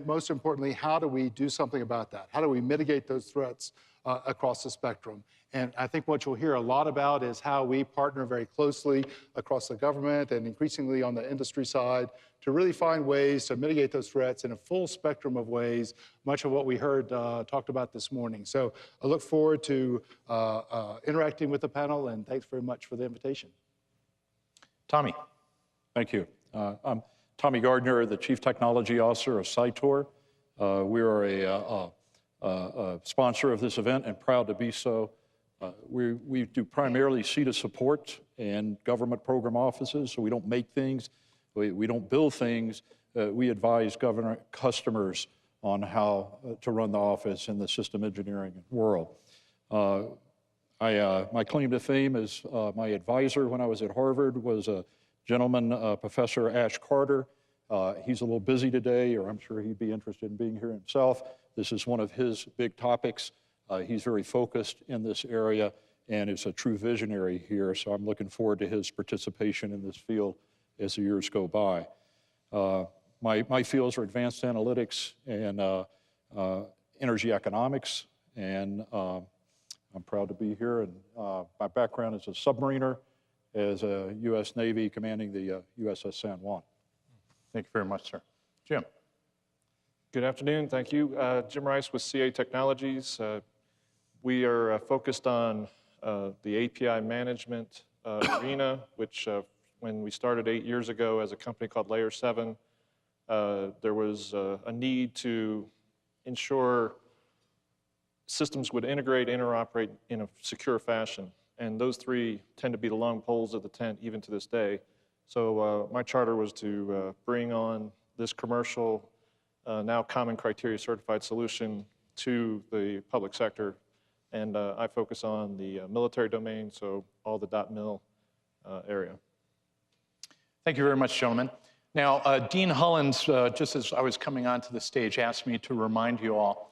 most importantly, how do we do something about that? How do we mitigate those threats across the spectrum? And I think what you'll hear a lot about is how we partner very closely across the government and increasingly on the industry side to really find ways to mitigate those threats in a full spectrum of ways, much of what we heard talked about this morning. So I look forward to interacting with the panel, and thanks very much for the invitation. Tommy. Thank you. I'm Tommy Gardner, the Chief Technology Officer of CyTOR. We are a sponsor of this event and proud to be so. We do primarily CETA support and government program offices, so we don't make things, we don't build things. We advise government customers on how to run the office in the system engineering world. My claim to fame is my advisor when I was at Harvard was a gentleman, Professor Ash Carter. He's a little busy today, or I'm sure he'd be interested in being here himself. This is one of his big topics. He's very focused in this area and is a true visionary here, so I'm looking forward to his participation in this field as the years go by. My fields are advanced analytics and energy economics, and I'm proud to be here. And my background is a submariner, as a U.S. Navy commanding the USS San Juan. Thank you very much, sir. Jim. Good afternoon. Thank you. Jim Rice with CA Technologies. We are focused on the API management arena, which when we started 8 years ago as a company called Layer 7, there was a need to ensure systems would integrate, interoperate in a secure fashion. And those three tend to be the long poles of the tent even to this day. So my charter was to bring on this commercial, now common criteria certified solution to the public sector. And I focus on the military domain, so all the .mil area. Thank you very much, gentlemen. Now, Dean Hullins, just as I was coming onto the stage, asked me to remind you all,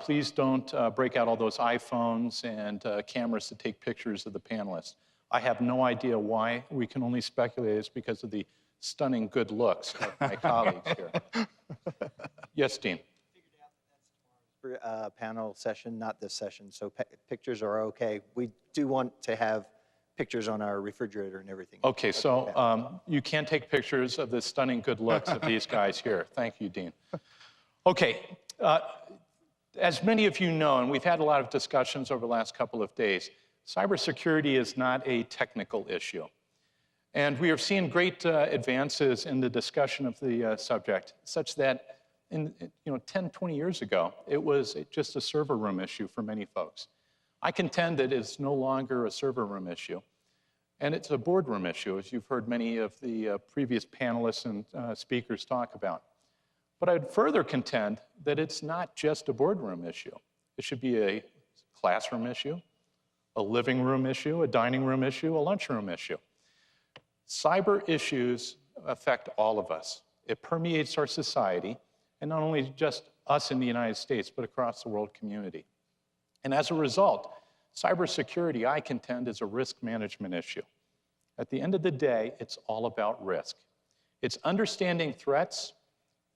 please don't break out all those iPhones and cameras to take pictures of the panelists. I have no idea why. We can only speculate it's because of the stunning good looks of my colleagues here. Yes, Dean. Panel session, not this session, so pictures are okay. We do want to have pictures on our refrigerator and everything. Okay, so you can take pictures of the stunning good looks of these guys here. Thank you, Dean. Okay, as many of you know, and we've had a lot of discussions over the last couple of days, cybersecurity is not a technical issue. And we have seen great advances in the discussion of the subject, such that 10, 20 years ago, it was just a server room issue for many folks. I contend that it's no longer a server room issue, and it's a boardroom issue, as you've heard many of the previous panelists and speakers talk about. But I'd further contend that it's not just a boardroom issue. It should be a classroom issue, a living room issue, a dining room issue, a lunchroom issue. Cyber issues affect all of us. It permeates our society, and not only just us in the United States, but across the world community. And as a result, cybersecurity, I contend, is a risk management issue. At the end of the day, it's all about risk. It's understanding threats,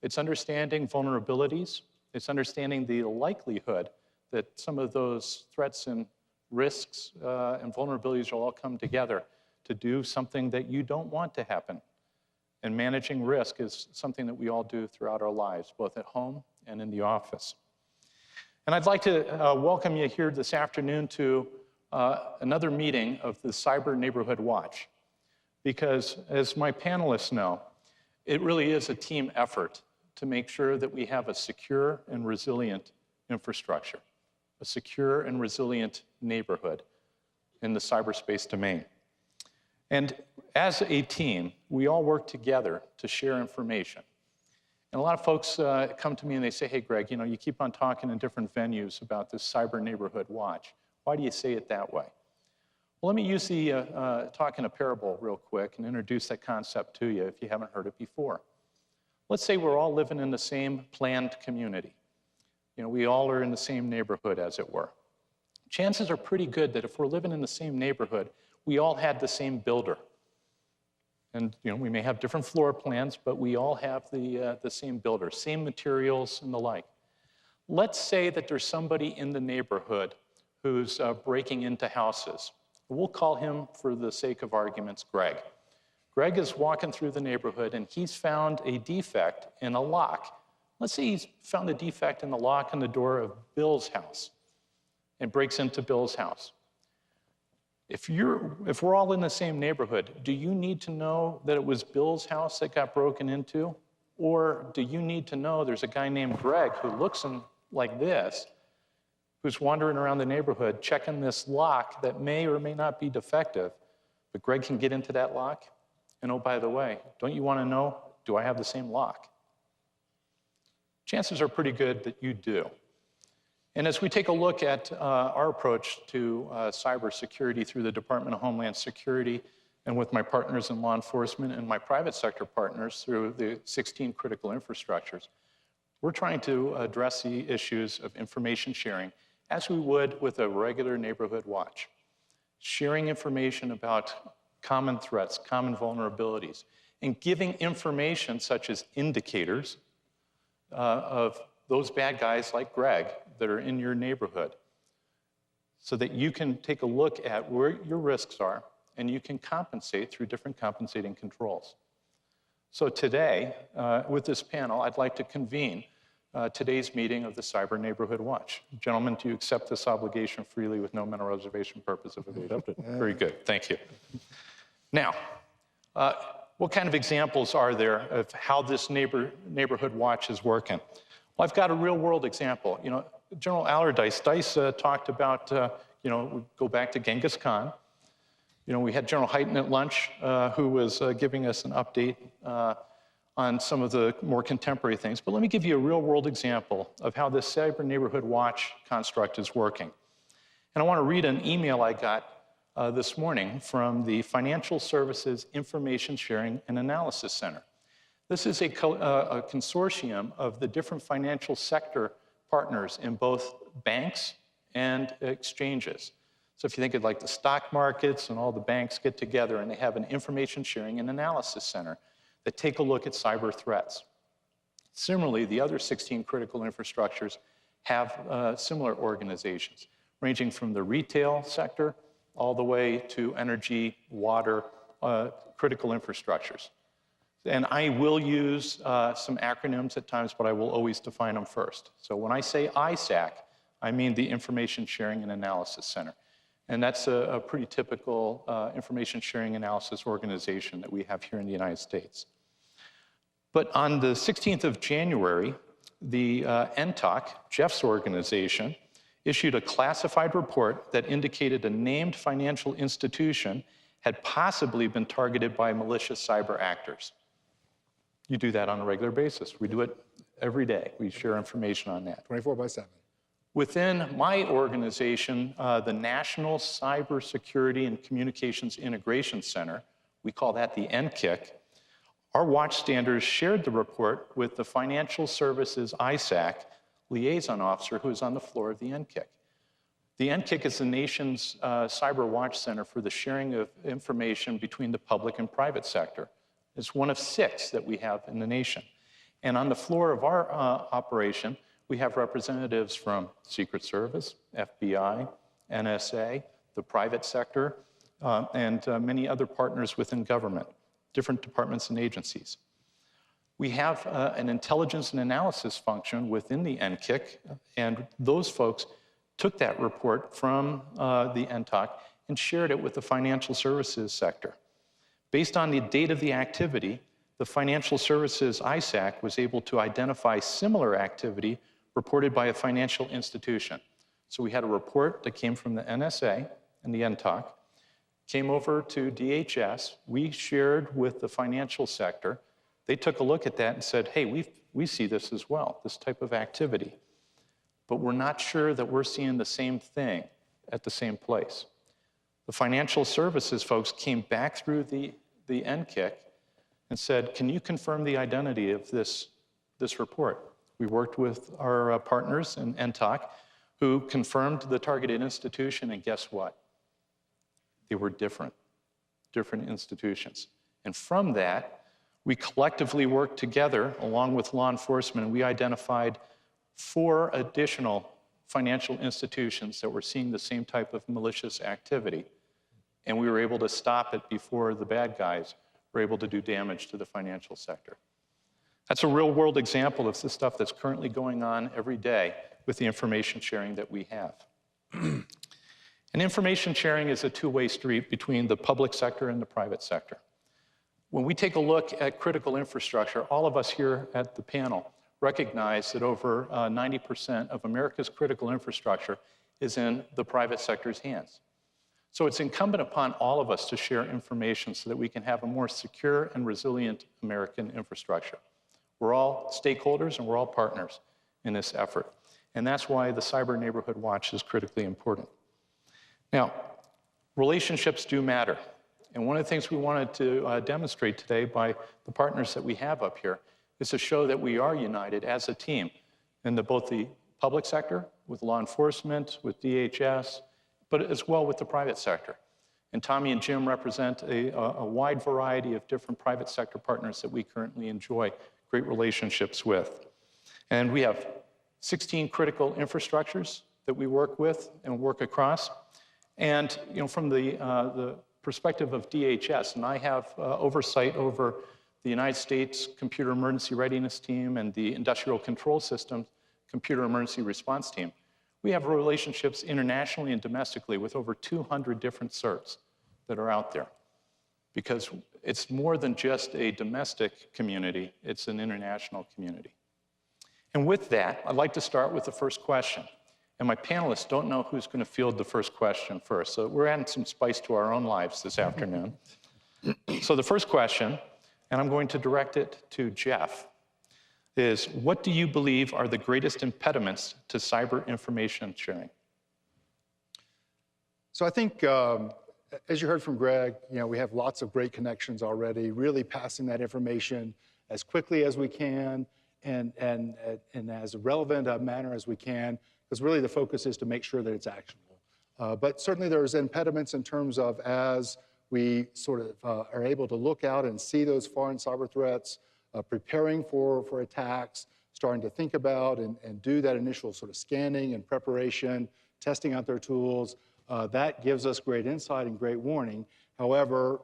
it's understanding vulnerabilities, it's understanding the likelihood that some of those threats and risks and vulnerabilities will all come together to do something that you don't want to happen. And managing risk is something that we all do throughout our lives, both at home and in the office. And I'd like to welcome you here this afternoon to another meeting of the Cyber Neighborhood Watch, because as my panelists know, it really is a team effort to make sure that we have a secure and resilient infrastructure, a secure and resilient neighborhood in the cyberspace domain. And as a team, we all work together to share information. And a lot of folks come to me and they say, hey, Greg, you keep on talking in different venues about this Cyber Neighborhood Watch. Why do you say it that way? Well, let me use the talk in a parable real quick and introduce that concept to you if you haven't heard it before. Let's say we're all living in the same planned community. We all are in the same neighborhood, as it were. Chances are pretty good that if we're living in the same neighborhood, we all had the same builder. And we may have different floor plans, but we all have the same builder, same materials and the like. Let's say that there's somebody in the neighborhood who's breaking into houses. We'll call him, for the sake of arguments, Greg. Greg is walking through the neighborhood and he's found a defect in a lock. Let's say he's found a defect in the lock on the door of Bill's house and breaks into Bill's house. If we're all in the same neighborhood, do you need to know that it was Bill's house that got broken into? Or do you need to know there's a guy named Greg who looks like this, who's wandering around the neighborhood checking this lock that may or may not be defective, but Greg can get into that lock? And oh, by the way, don't you want to know, do I have the same lock? Chances are pretty good that you do. And as we take a look at our approach to cybersecurity through the Department of Homeland Security and with my partners in law enforcement and my private sector partners through the 16 critical infrastructures, we're trying to address the issues of information sharing as we would with a regular neighborhood watch. Sharing information about common threats, common vulnerabilities, and giving information such as indicators of those bad guys like Greg that are in your neighborhood so that you can take a look at where your risks are and you can compensate through different compensating controls. So today, with this panel, I'd like to convene today's meeting of the Cyber Neighborhood Watch. Gentlemen, do you accept this obligation freely with no mental reservation purpose of evasion? Very good, thank you. Now, what kind of examples are there of how this neighborhood watch is working? Well, I've got a real world example. General Allardyce talked about, we go back to Genghis Khan. We had General Hyten at lunch who was giving us an update on some of the more contemporary things. But let me give you a real world example of how this Cyber Neighborhood Watch construct is working. And I want to read an email I got this morning from the Financial Services Information Sharing and Analysis Center. This is a consortium of the different financial sector partners in both banks and exchanges. So if you think of like the stock markets and all the banks get together and they have an information sharing and analysis center that take a look at cyber threats. Similarly, the other 16 critical infrastructures have similar organizations, ranging from the retail sector all the way to energy, water, critical infrastructures. And I will use some acronyms at times, but I will always define them first. So when I say ISAC, I mean the Information Sharing and Analysis Center. And that's a pretty typical information sharing analysis organization that we have here in the United States. But on the 16th of January, the NTOC, Jeff's organization, issued a classified report that indicated a named financial institution had possibly been targeted by malicious cyber actors. You do that on a regular basis. We do it every day. We share information on that. 24/7. Within my organization, the National Cybersecurity and Communications Integration Center, we call that the NCIC, our watch standards shared the report with the Financial Services ISAC liaison officer who is on the floor of the NCIC. The NCIC is the nation's cyber watch center for the sharing of information between the public and private sector. It's one of 6 that we have in the nation. And on the floor of our operation, we have representatives from Secret Service, FBI, NSA, the private sector, and many other partners within government, different departments and agencies. We have an intelligence and analysis function within the NCIC, and those folks took that report from the NTOC and shared it with the financial services sector. Based on the date of the activity, the Financial Services ISAC was able to identify similar activity reported by a financial institution. So we had a report that came from the NSA and the NTOC, came over to DHS, we shared with the financial sector, they took a look at that and said, hey, we see this as well, this type of activity, but we're not sure that we're seeing the same thing at the same place. The financial services folks came back through the NCIC and said, can you confirm the identity of this report? We worked with our partners in NTOC who confirmed the targeted institution, and guess what? They were different institutions. And from that, we collectively worked together along with law enforcement, and we identified 4 additional financial institutions that were seeing the same type of malicious activity. And we were able to stop it before the bad guys were able to do damage to the financial sector. That's a real world example of the stuff that's currently going on every day with the information sharing that we have. And information sharing is a two-way street between the public sector and the private sector. When we take a look at critical infrastructure, all of us here at the panel recognize that over 90% of America's critical infrastructure is in the private sector's hands. So it's incumbent upon all of us to share information so that we can have a more secure and resilient American infrastructure. We're all stakeholders and we're all partners in this effort. And that's why the Cyber Neighborhood Watch is critically important. Now, relationships do matter. And one of the things we wanted to demonstrate today by the partners that we have up here is to show that we are united as a team in both the public sector, with law enforcement, with DHS, but as well with the private sector. And Tommy and Jim represent a wide variety of different private sector partners that we currently enjoy great relationships with. And we have 16 critical infrastructures that we work with and work across. And from the perspective of DHS, and I have oversight over the United States Computer Emergency Readiness Team and the Industrial Control Systems Computer Emergency Response Team. We have relationships internationally and domestically with over 200 different CERTs that are out there, because it's more than just a domestic community, it's an international community. And with that, I'd like to start with the first question. And my panelists don't know who's going to field the first question first, so we're adding some spice to our own lives this afternoon. So the first question, and I'm going to direct it to Jeff, is what do you believe are the greatest impediments to cyber information sharing? So I think, as you heard from Greg, we have lots of great connections already, really passing that information as quickly as we can and as relevant a manner as we can, because really the focus is to make sure that it's actionable. But certainly there's impediments in terms of as we sort of are able to look out and see those foreign cyber threats, preparing for attacks, starting to think about and do that initial sort of scanning and preparation, testing out their tools. That gives us great insight and great warning. However,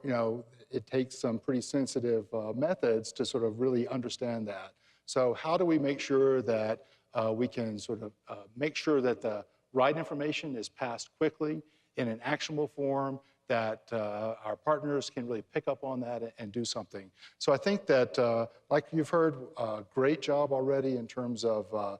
it takes some pretty sensitive methods to sort of really understand that. So how do we make sure that we can sort of make sure that the right information is passed quickly in an actionable form, that our partners can really pick up on that and do something. So I think that, like you've heard, a great job already in terms of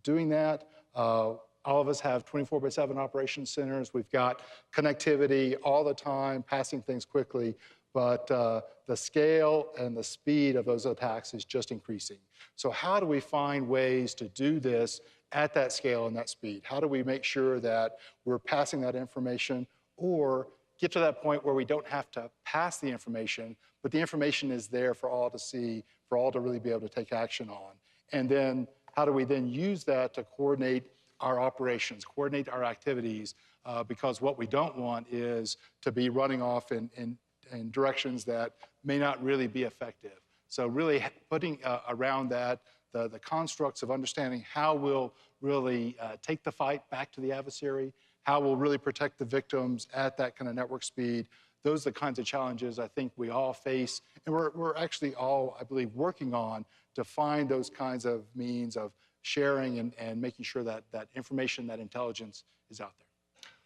doing that. All of us have 24/7 operations centers. We've got connectivity all the time, passing things quickly, but the scale and the speed of those attacks is just increasing. So how do we find ways to do this at that scale and that speed? How do we make sure that we're passing that information, or get to that point where we don't have to pass the information, but the information is there for all to see, for all to really be able to take action on? And then how do we then use that to coordinate our operations, coordinate our activities, because what we don't want is to be running off in directions that may not really be effective. So really putting around that the constructs of understanding how we'll really take the fight back to the adversary, how we'll really protect the victims at that kind of network speed. Those are the kinds of challenges I think we all face, and we're actually all, I believe, working on to find those kinds of means of sharing and making sure that that information, that intelligence is out there.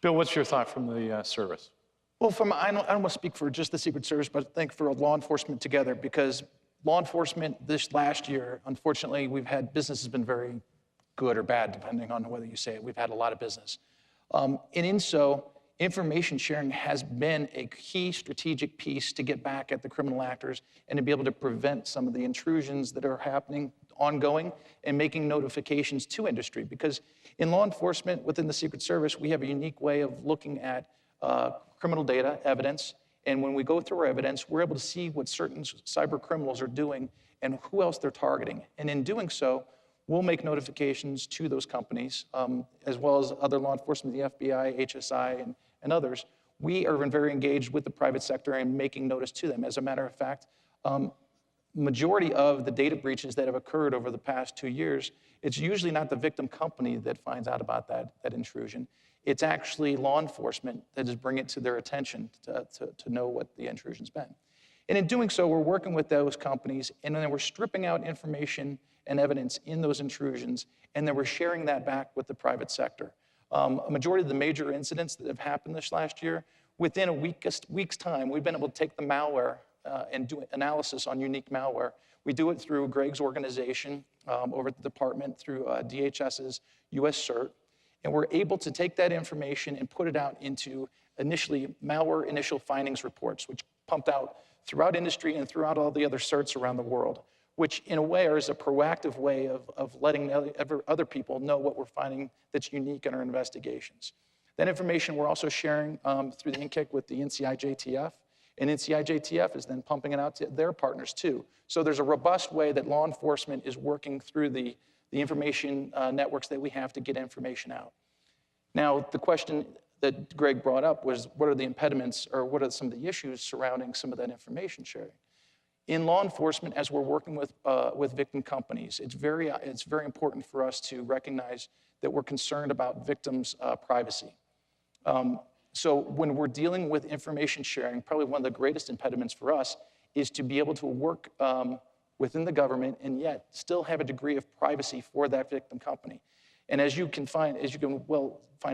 Bill, what's your thought from the service? Well, I don't want to speak for just the Secret Service, but I think for law enforcement together, because law enforcement this last year, unfortunately, business has been very good or bad, depending on whether you say it. We've had a lot of business. And in so, information sharing has been a key strategic piece to get back at the criminal actors and to be able to prevent some of the intrusions that are happening ongoing and making notifications to industry. Because in law enforcement, within the Secret Service, we have a unique way of looking at criminal data, evidence, and when we go through our evidence, we're able to see what certain cyber criminals are doing and who else they're targeting. And in doing so, we'll make notifications to those companies, as well as other law enforcement, the FBI, HSI, and others, we are very engaged with the private sector and making notice to them. As a matter of fact, majority of the data breaches that have occurred over the past 2 years, it's usually not the victim company that finds out about that intrusion. It's actually law enforcement that is bringing it to their attention to know what the intrusion's been. And in doing so, we're working with those companies, and then we're stripping out information and evidence in those intrusions, and then we're sharing that back with the private sector. A majority of the major incidents that have happened this last year, within a week's time, we've been able to take the malware and do analysis on unique malware. We do it through Greg's organization over at the department, through DHS's US CERT, and we're able to take that information and put it out into initially malware initial findings reports, which pumped out throughout industry and throughout all the other certs around the world, which in a way is a proactive way of letting other people know what we're finding that's unique in our investigations. That information we're also sharing through the NCIC with the NCI-JTF, and NCI-JTF is then pumping it out to their partners too. So there's a robust way that law enforcement is working through the information networks that we have to get information out. Now, the question that Greg brought up was, what are the impediments or what are some of the issues surrounding some of that information sharing? In law enforcement, as we're working with victim companies, it's very important for us to recognize that we're concerned about victims' privacy. So when we're dealing with information sharing, probably one of the greatest impediments for us is to be able to work within the government and yet still have a degree of privacy for that victim company. And as you can find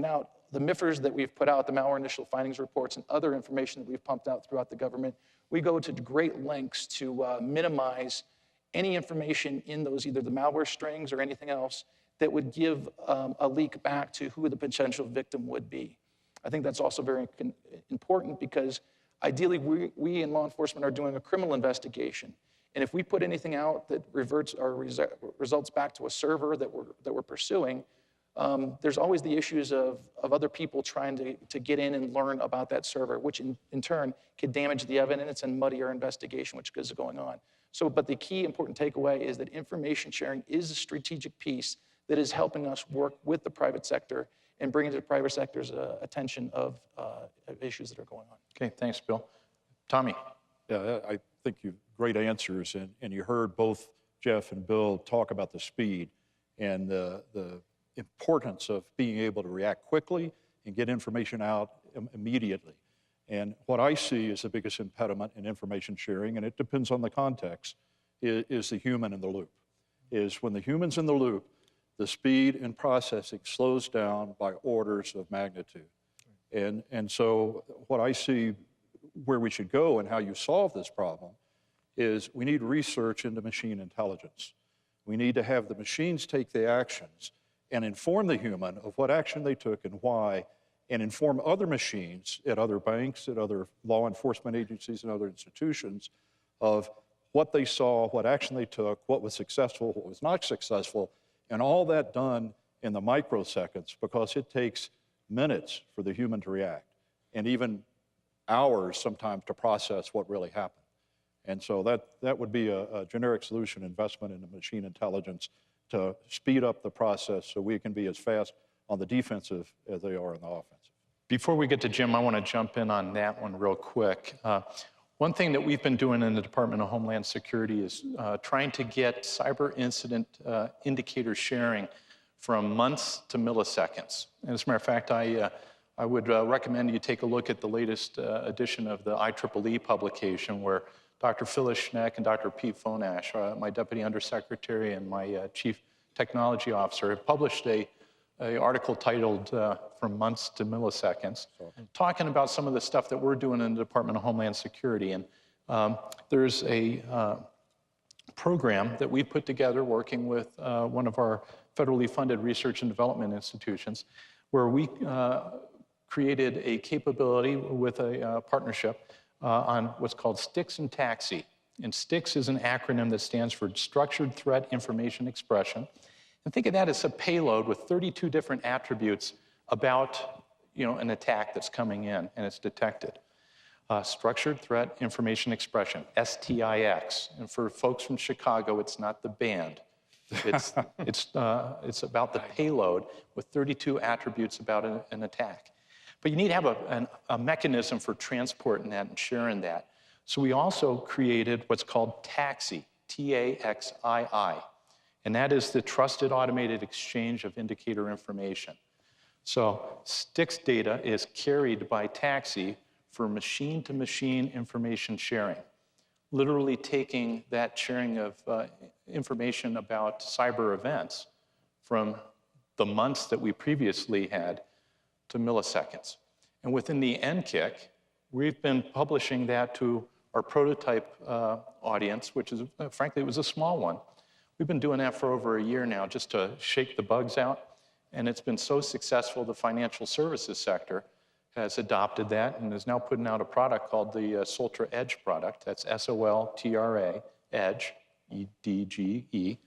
out, the MIFRs that we've put out, the malware initial findings reports, and other information that we've pumped out throughout the government, we go to great lengths to minimize any information in those, either the malware strings or anything else, that would give a leak back to who the potential victim would be. I think that's also very important because ideally we in law enforcement are doing a criminal investigation. And if we put anything out that reverts or results back to a server that we're pursuing, there's always the issues of other people trying to get in and learn about that server, which in turn could damage the evidence and muddy our investigation, which is going on. So, but the key important takeaway is that information sharing is a strategic piece that is helping us work with the private sector and bring it to the private sector's attention of issues that are going on. Okay, thanks, Bill. Tommy. Yeah, I think you've great answers, and you heard both Jeff and Bill talk about the speed and the importance of being able to react quickly and get information out immediately. And what I see as the biggest impediment in information sharing, and it depends on the context, is the human in the loop. Is when the human's in the loop, the speed in processing slows down by orders of magnitude. And so what I see where we should go and how you solve this problem is we need research into machine intelligence. We need to have the machines take the actions and inform the human of what action they took and why, and inform other machines at other banks, at other law enforcement agencies and other institutions of what they saw, what action they took, what was successful, what was not successful, and all that done in the microseconds, because it takes minutes for the human to react, and even hours sometimes to process what really happened. And so that would be a generic solution investment in the machine intelligence to speed up the process so we can be as fast on the defensive as they are on the offensive. Before we get to Jim, I want to jump in on that one real quick. One thing that we've been doing in the Department of Homeland Security is trying to get cyber incident indicator sharing from months to milliseconds. And as a matter of fact, I would recommend you take a look at the latest edition of the IEEE publication, where Dr. Phyllis Schneck and Dr. Pete Fonash, my Deputy Undersecretary and my Chief Technology Officer, have published an article titled From Months to Milliseconds, talking about some of the stuff that we're doing in the Department of Homeland Security. And there's a program that we put together working with one of our federally funded research and development institutions, where we created a capability with a partnership on what's called STIX and TAXII. And STIX is an acronym that stands for Structured Threat Information Expression. And think of that as a payload with 32 different attributes about an attack that's coming in and it's detected. Structured Threat Information Expression, STIX. And for folks from Chicago, it's not the band. It's about the payload with 32 attributes about an attack. But you need to have a mechanism for transporting that and sharing that. So we also created what's called TAXII, T-A-X-I-I, and that is the Trusted Automated Exchange of Indicator Information. So STIX data is carried by TAXII for machine-to-machine information sharing, literally taking that sharing of information about cyber events from the months that we previously had to milliseconds. And within the NKIC, we've been publishing that to our prototype audience, which is, frankly, it was a small one. We've been doing that for over a year now just to shake the bugs out. And it's been so successful, the financial services sector has adopted that and is now putting out a product called the Soltra Edge product. That's S-O-L-T-R-A, Edge, E-D-G-E.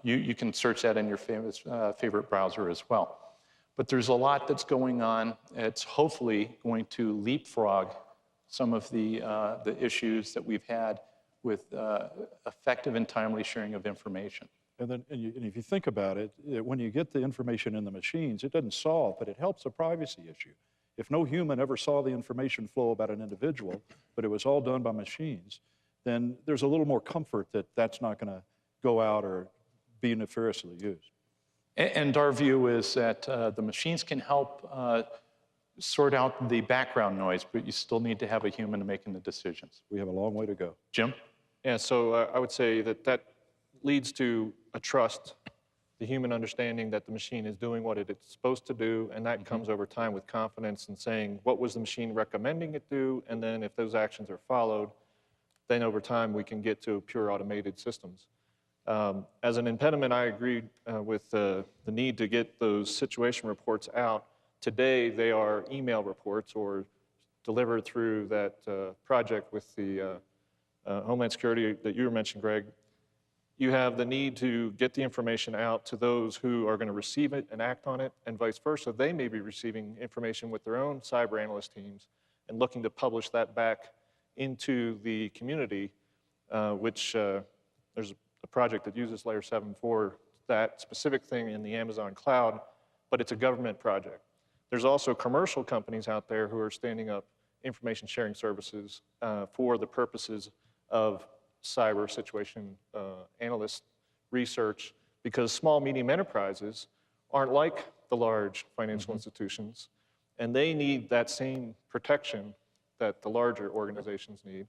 You can search that in your favorite browser as well. But there's a lot that's going on. It's hopefully going to leapfrog some of the issues that we've had with effective and timely sharing of information. And if you think about it, when you get the information in the machines, it doesn't solve, but it helps a privacy issue. If no human ever saw the information flow about an individual, but it was all done by machines, then there's a little more comfort that that's not going to go out or be nefariously used. And our view is that the machines can help sort out the background noise, but you still need to have a human making the decisions. We have a long way to go. Jim? Yeah, so I would say that leads to a trust, the human understanding that the machine is doing what it's supposed to do, and that comes over time with confidence and saying, what was the machine recommending it do? And then if those actions are followed, then over time we can get to pure automated systems. As an impediment, I agree with the need to get those situation reports out. Today, they are email reports or delivered through that project with the Homeland Security that you mentioned, Greg. You have the need to get the information out to those who are going to receive it and act on it, and vice versa. They may be receiving information with their own cyber analyst teams and looking to publish that back into the community, which there's a project that uses Layer 7 for that specific thing in the Amazon cloud, but it's a government project. There's also commercial companies out there who are standing up information sharing services for the purposes of cyber situation analyst research, because small, medium enterprises aren't like the large financial institutions, and they need that same protection that the larger organizations need.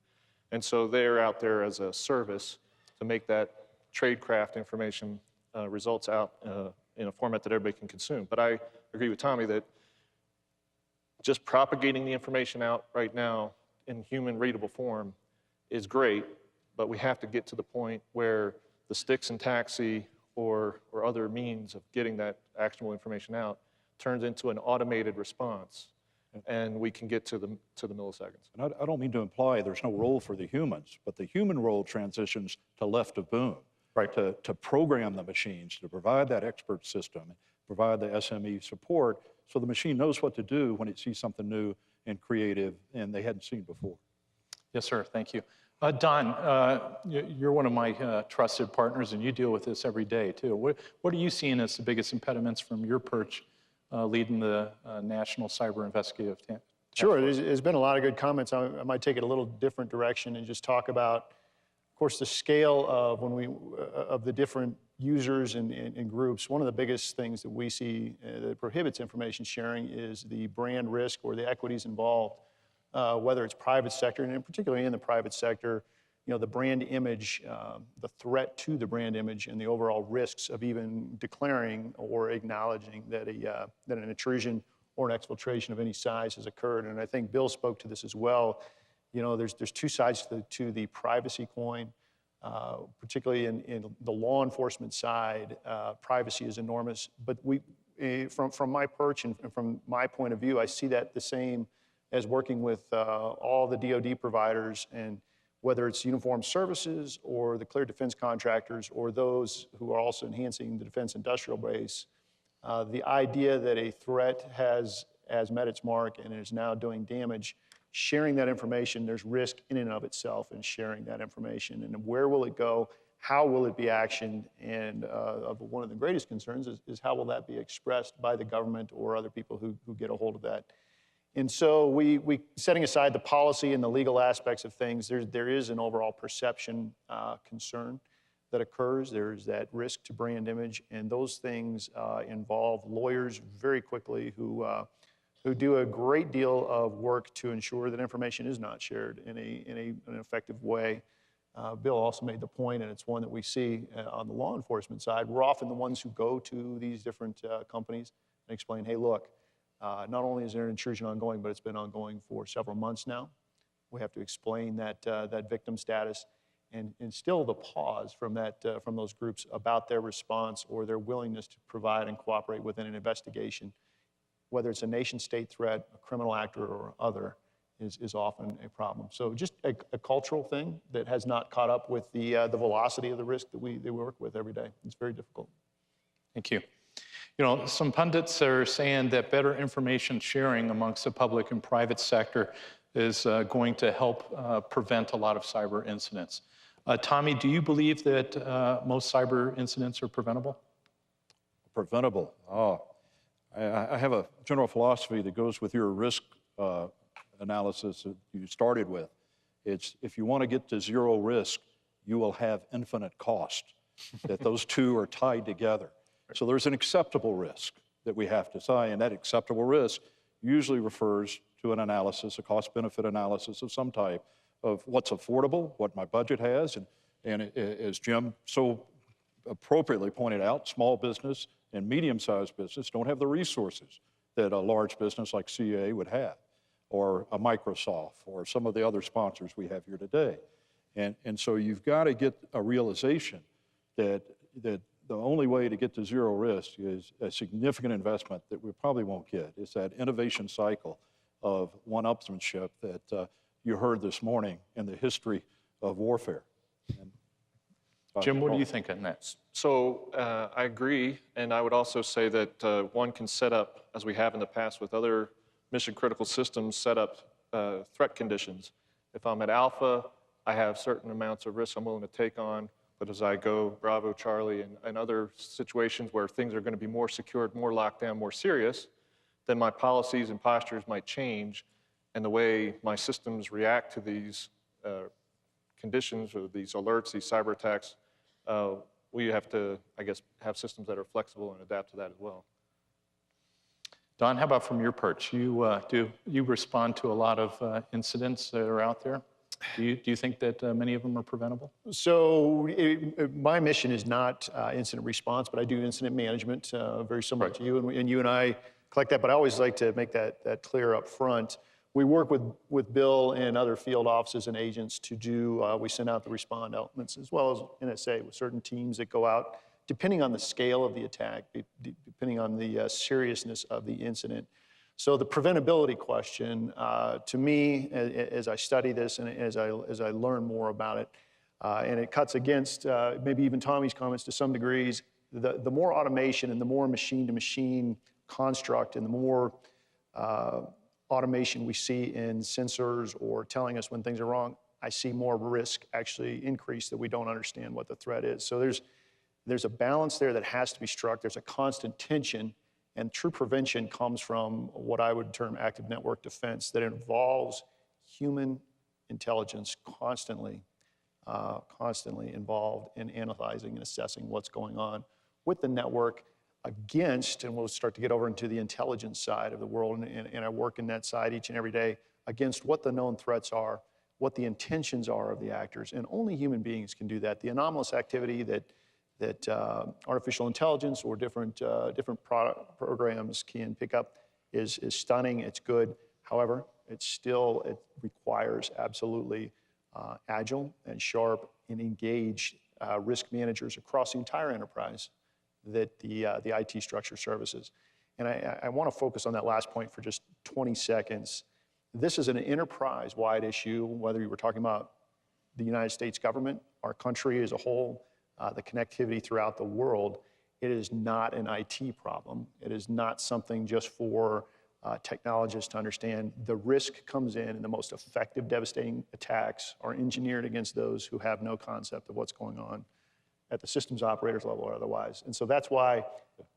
And so they're out there as a service to make that tradecraft information results out in a format that everybody can consume. But I agree with Tommy that just propagating the information out right now in human readable form is great, but we have to get to the point where the STIX and TAXII or other means of getting that actionable information out turns into an automated response, and we can get to the milliseconds. And I don't mean to imply there's no role for the humans, but the human role transitions to left of boom, right? To program the machines, to provide that expert system, provide the SME support, so the machine knows what to do when it sees something new and creative and they hadn't seen before. Yes, sir. Thank you. Don, you're one of my trusted partners, and you deal with this every day, too. What are you seeing as the biggest impediments from your perch leading the National Cyber Investigative Task Sure, Force? there's been a lot of good comments. I might take it a little different direction and just talk about, of course, the scale of of the different users and groups. One of the biggest things that we see that prohibits information sharing is the brand risk or the equities involved. Whether it's private sector, and particularly in the private sector, the brand image, the threat to the brand image, and the overall risks of even declaring or acknowledging that an intrusion or an exfiltration of any size has occurred. And I think Bill spoke to this as well. There's two sides to the privacy coin. Particularly in the law enforcement side, privacy is enormous. But from my perch and from my point of view, I see that the same as working with all the DoD providers, and whether it's uniformed services or the cleared defense contractors or those who are also enhancing the defense industrial base, the idea that a threat has met its mark and is now doing damage, sharing that information, there's risk in and of itself in sharing that information. And where will it go? How will it be actioned? And one of the greatest concerns is how will that be expressed by the government or other people who get a hold of that And so we setting aside the policy and the legal aspects of things, there is an overall perception concern that occurs. There's that risk to brand image, and those things involve lawyers very quickly who do a great deal of work to ensure that information is not shared in an effective way. Bill also made the point, and it's one that we see on the law enforcement side. We're often the ones who go to these different companies and explain, hey, look, not only is there an intrusion ongoing, but it's been ongoing for several months now. We have to explain that victim status and instill the pause from those groups about their response or their willingness to provide and cooperate within an investigation, whether it's a nation-state threat, a criminal actor, or other, is often a problem. So just a cultural thing that has not caught up with the velocity of the risk that we work with every day. It's very difficult. Thank you. You know, some pundits are saying that better information sharing amongst the public and private sector is going to help prevent a lot of cyber incidents. Tommy, do you believe that most cyber incidents are preventable? Preventable. Oh, I have a general philosophy that goes with your risk analysis that you started with. It's if you want to get to zero risk, you will have infinite cost, that those two are tied together. So there's an acceptable risk that we have to say, and that acceptable risk usually refers to an analysis, a cost-benefit analysis of some type of what's affordable, what my budget has, and as Jim so appropriately pointed out, small business and medium-sized business don't have the resources that a large business like CA would have, or a Microsoft, or some of the other sponsors we have here today. And so you've got to get a realization that the only way to get to zero risk is a significant investment that we probably won't get. It's that innovation cycle of one-upsmanship that you heard this morning in the history of warfare. Jim, what do you think on that? So I agree, and I would also say that one can set up, as we have in the past with other mission-critical systems, set up threat conditions. If I'm at Alpha, I have certain amounts of risk I'm willing to take on, but as I go Bravo, Charlie, and other situations where things are going to be more secured, more locked down, more serious, then my policies and postures might change, and the way my systems react to these conditions or these alerts, these cyber attacks, we have to, I guess, have systems that are flexible and adapt to that as well. Don, how about from your perch? Do you respond to a lot of incidents that are out there? Do you think that many of them are preventable? So my mission is not incident response, but I do incident management, very similar to you, and you and I collect that, but I always like to make that clear up front. We work with Bill and other field offices and agents to do, we send out the respond elements as well as NSA with certain teams that go out, depending on the scale of the attack, depending on the seriousness of the incident. So the preventability question, to me, as I study this and as I learn more about it, and it cuts against maybe even Tommy's comments to some degrees, the more automation and the more machine-to-machine construct and the more automation we see in sensors or telling us when things are wrong, I see more risk actually increase that we don't understand what the threat is. So there's a balance there that has to be struck. There's a constant tension. And true prevention comes from what I would term active network defense that involves human intelligence constantly involved in analyzing and assessing what's going on with the network against, and we'll start to get over into the intelligence side of the world, and I work in that side each and every day, against what the known threats are, what the intentions are of the actors, and only human beings can do that. The anomalous activity that artificial intelligence or different programs can pick up is stunning. It's good. However, it requires absolutely agile and sharp and engaged risk managers across the entire enterprise that the IT structure services. And I want to focus on that last point for just 20 seconds. This is an enterprise-wide issue, whether you were talking about the United States government, our country as a whole, the connectivity throughout the world. It is not an IT problem. It is not something just for technologists to understand. The risk comes in, and the most effective, devastating attacks are engineered against those who have no concept of what's going on at the systems operators level or otherwise. And so that's why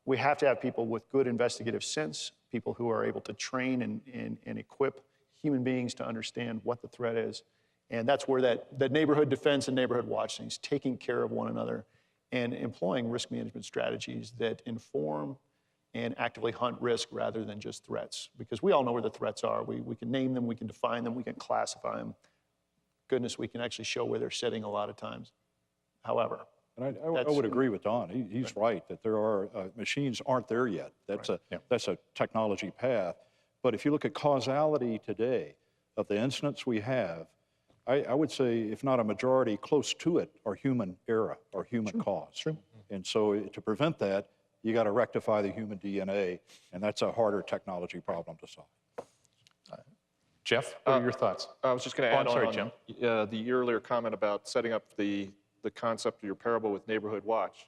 we have to have people with good investigative sense, people who are able to train and equip human beings to understand what the threat is. And that's where that neighborhood defense and neighborhood watch things, taking care of one another and employing risk management strategies that inform and actively hunt risk rather than just threats. Because we all know where the threats are. We can name them, we can define them, we can classify them. Goodness, we can actually show where they're sitting a lot of times. However, And I would agree with Don. He's right that there are, machines aren't there yet. That's a technology path. But if you look at causality today of the incidents we have, I would say, if not a majority, close to it are human error or human cause. True. And so to prevent that, you got to rectify the human DNA, and that's a harder technology problem to solve. Jeff, what are your thoughts? I was just going to add I'm sorry, on Jim. The earlier comment about setting up the concept of your parable with Neighborhood Watch.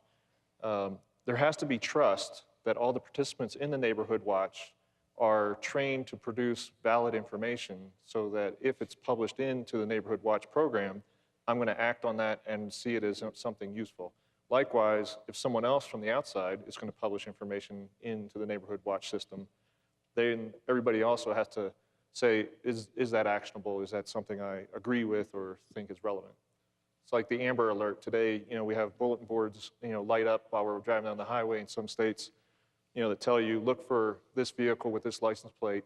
There has to be trust that all the participants in the Neighborhood Watch are trained to produce valid information so that if it's published into the Neighborhood Watch program, I'm going to act on that and see it as something useful. Likewise, if someone else from the outside is going to publish information into the Neighborhood Watch system, then everybody also has to say, is that actionable? Is that something I agree with or think is relevant? It's like the Amber Alert today. We have bulletin boards, light up while we're driving down the highway in some states, that tell you, look for this vehicle with this license plate.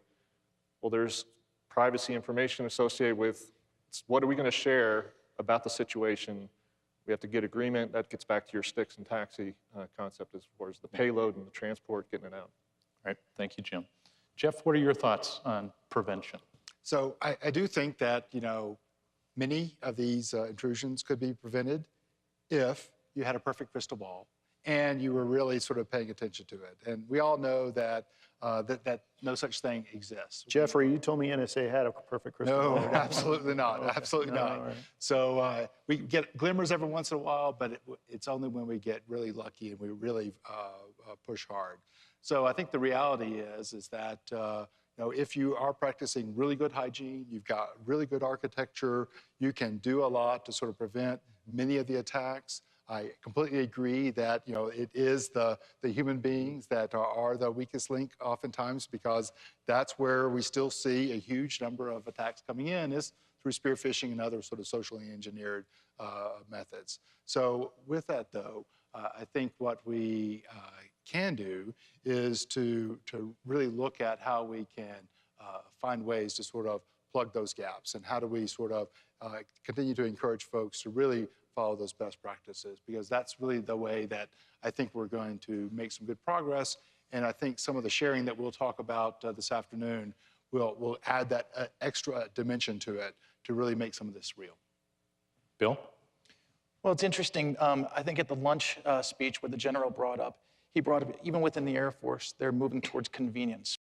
Well, there's privacy information associated with what are we going to share about the situation. We have to get agreement. That gets back to your sticks and taxi concept as far as the payload and the transport, getting it out. All right, thank you, Jim. Jeff, what are your thoughts on prevention? So I do think that, many of these intrusions could be prevented if you had a perfect crystal ball and you were really sort of paying attention to it. And we all know that that no such thing exists. Jeffrey, you told me NSA had a perfect crystal No, ball. absolutely not. Absolutely not. right. So we get glimmers every once in a while, but it's only when we get really lucky and we really push hard. So I think the reality is that if you are practicing really good hygiene, you've got really good architecture, you can do a lot to sort of prevent many of the attacks. I completely agree that it is the human beings that are the weakest link oftentimes, because that's where we still see a huge number of attacks coming in is through spear phishing and other sort of socially engineered methods. So with that though, I think what we can do is to really look at how we can find ways to sort of plug those gaps, and how do we sort of continue to encourage folks to really follow those best practices, because that's really the way that I think we're going to make some good progress. And I think some of the sharing that we'll talk about this afternoon will add that extra dimension to it to really make some of this real. Bill? Well, it's interesting. I think at the lunch speech where the general brought up, he brought up, even within the Air Force, they're moving towards convenience.